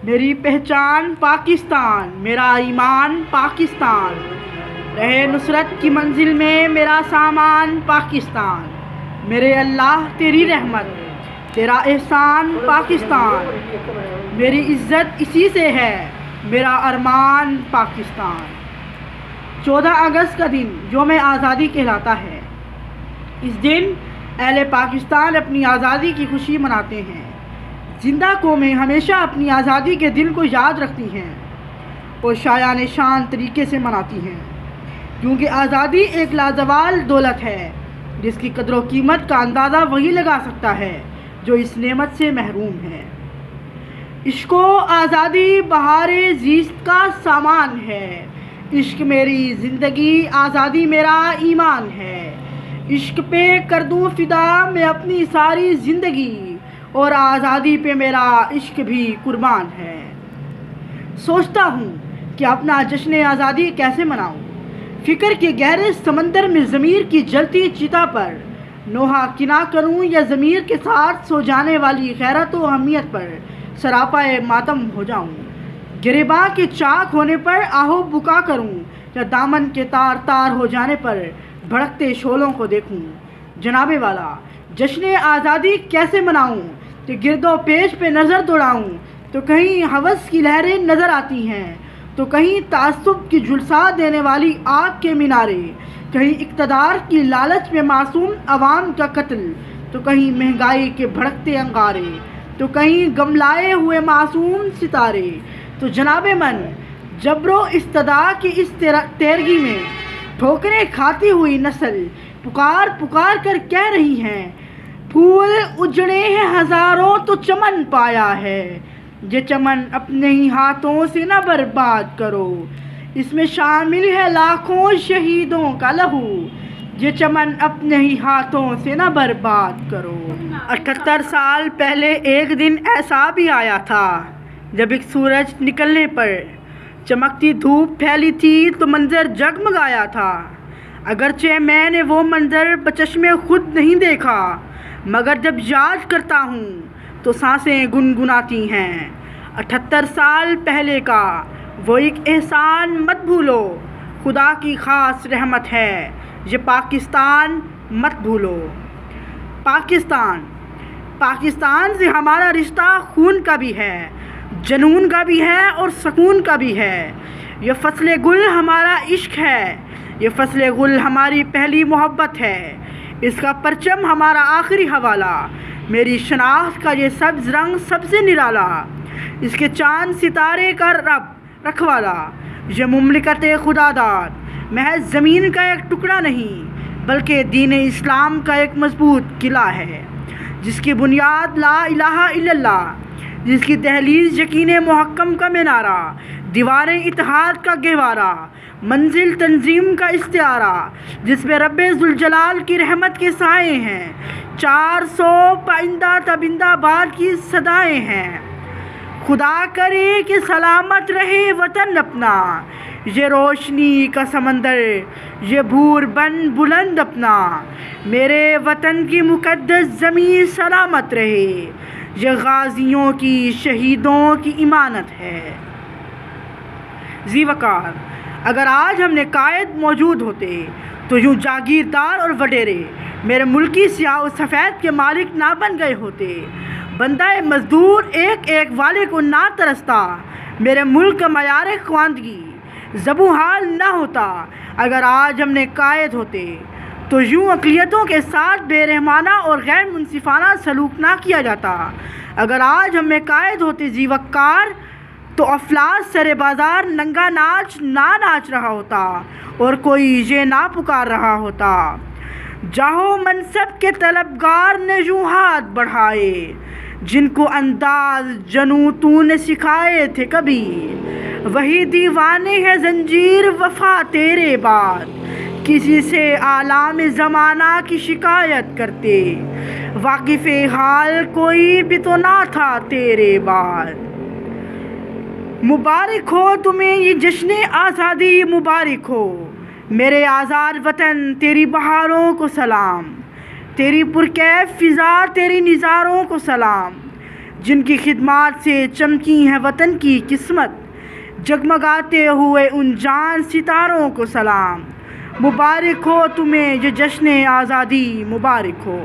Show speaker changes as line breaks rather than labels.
میری پہچان پاکستان، میرا ایمان پاکستان، رہے نصرت کی منزل میں میرا سامان پاکستان، میرے اللہ تیری رحمت تیرا احسان پاکستان، میری عزت اسی سے ہے میرا ارمان پاکستان۔ 14 اگست کا دن یوم آزادی کہلاتا ہے۔ اس دن اہل پاکستان اپنی آزادی کی خوشی مناتے ہیں۔ زندہ قومیں ہمیشہ اپنی آزادی کے دن کو یاد رکھتی ہیں اور شایان شان طریقے سے مناتی ہیں، کیونکہ آزادی ایک لازوال دولت ہے جس کی قدر و قیمت کا اندازہ وہی لگا سکتا ہے جو اس نعمت سے محروم ہے۔ عشق و آزادی بہار زیست کا سامان ہے، عشق میری زندگی آزادی میرا ایمان ہے، عشق پہ کر دوں فدا میں اپنی ساری زندگی اور آزادی پہ میرا عشق بھی قربان ہے۔ سوچتا ہوں کہ اپنا جشن آزادی کیسے مناؤں، فکر کے گہرے سمندر میں ضمیر کی جلتی چتا پر نوحہ کنا کروں یا ضمیر کے ساتھ سو جانے والی غیرت و اہمیت پر سراپائے ماتم ہو جاؤں، گریباں کے چاک ہونے پر آہو بکا کروں یا دامن کے تار تار ہو جانے پر بھڑکتے شعلوں کو دیکھوں۔ جناب والا، جشن آزادی کیسے مناؤں کہ گرد و پیش پہ نظر دوڑاؤں تو کہیں ہوس کی لہریں نظر آتی ہیں، تو کہیں تعصب کی جھلسا دینے والی آگ کے مینارے، کہیں اقتدار کی لالچ میں معصوم عوام کا قتل، تو کہیں مہنگائی کے بھڑکتے انگارے، تو کہیں گملائے ہوئے معصوم ستارے۔ تو جناب من، جبر و استدعا کی اس تیرگی میں ٹھوکریں کھاتی ہوئی نسل پکار پکار کر کہہ رہی ہیں، پھول اجڑے ہیں ہزاروں تو چمن پایا ہے، یہ چمن اپنے ہی ہاتھوں سے نہ برباد کرو، اس میں شامل ہے لاکھوں شہیدوں کا لہو، یہ چمن اپنے ہی ہاتھوں سے نہ برباد کرو۔ 78 سال پہلے ایک دن ایسا بھی آیا تھا جب ایک سورج نکلنے پر چمکتی دھوپ پھیلی تھی تو منظر جگمگایا تھا۔ اگرچہ میں نے وہ منظر بچشم خود نہیں دیکھا، مگر جب یاد کرتا ہوں تو سانسیں گنگناتی ہیں۔ 78 سال پہلے کا وہ ایک احسان مت بھولو، خدا کی خاص رحمت ہے، یہ پاکستان مت بھولو۔ پاکستان سے ہمارا رشتہ خون کا بھی ہے، جنون کا بھی ہے اور سکون کا بھی ہے۔ یہ فصل گل ہمارا عشق ہے، یہ فصل گل ہماری پہلی محبت ہے، اس کا پرچم ہمارا آخری حوالہ، میری شناخت کا یہ سبز رنگ سب سے نرالا، اس کے چاند ستارے کا رب رکھوالا، یہ مملکت خدا داد محض زمین کا ایک ٹکڑا نہیں بلکہ دین اسلام کا ایک مضبوط قلعہ ہے، جس کی بنیاد لا الہ الا اللہ، جس کی دہلیز یقین محکم کا مینارہ، دیواریں اتحاد کا گہوارہ، منزل تنظیم کا استعارہ، جس میں رب ذوالجلال کی رحمت کے سائے ہیں، 400 پائندہ تابندہ بار کی صدائیں ہیں۔ خدا کرے کہ سلامت رہے وطن اپنا، یہ روشنی کا سمندر، یہ بھور بن بلند اپنا، میرے وطن کی مقدس زمین سلامت رہے، یہ غازیوں کی شہیدوں کی امانت ہے۔ ذی وقار، اگر آج ہم نے قائد موجود ہوتے تو یوں جاگیردار اور وڈیرے میرے ملکی سیاہ و سفید کے مالک نہ بن گئے ہوتے، بندہ مزدور ایک ایک والے کو نہ ترستا، میرے ملک کا معیار خواندگی زبوں حال نہ ہوتا۔ اگر آج ہم نے قائد ہوتے تو یوں اقلیتوں کے ساتھ بے رحمانہ اور غیر منصفانہ سلوک نہ کیا جاتا۔ اگر آج ہم میں قائد ہوتے ذی وقار تو افلاس سر بازار ننگا ناچ نہ ناچ رہا ہوتا اور کوئی یہ نہ پکار رہا ہوتا، جاہو منصب کے طلبگار نے یوں ہاتھ بڑھائے، جن کو انداز جنوں تو نے سکھائے تھے کبھی، وہی دیوانے ہے زنجیر وفا تیرے بعد، کسی سے عالم زمانہ کی شکایت کرتے، واقف حال کوئی بھی تو نہ تھا تیرے بعد۔ مبارک ہو تمہیں یہ جشن آزادی، مبارک ہو میرے آزاد وطن، تیری بہاروں کو سلام، تیری پرکیف فضا، تیری نظاروں کو سلام، جن کی خدمات سے چمکی ہے وطن کی قسمت، جگمگاتے ہوئے ان جان ستاروں کو سلام، مبارک ہو تمہیں یہ جشن آزادی، مبارک ہو۔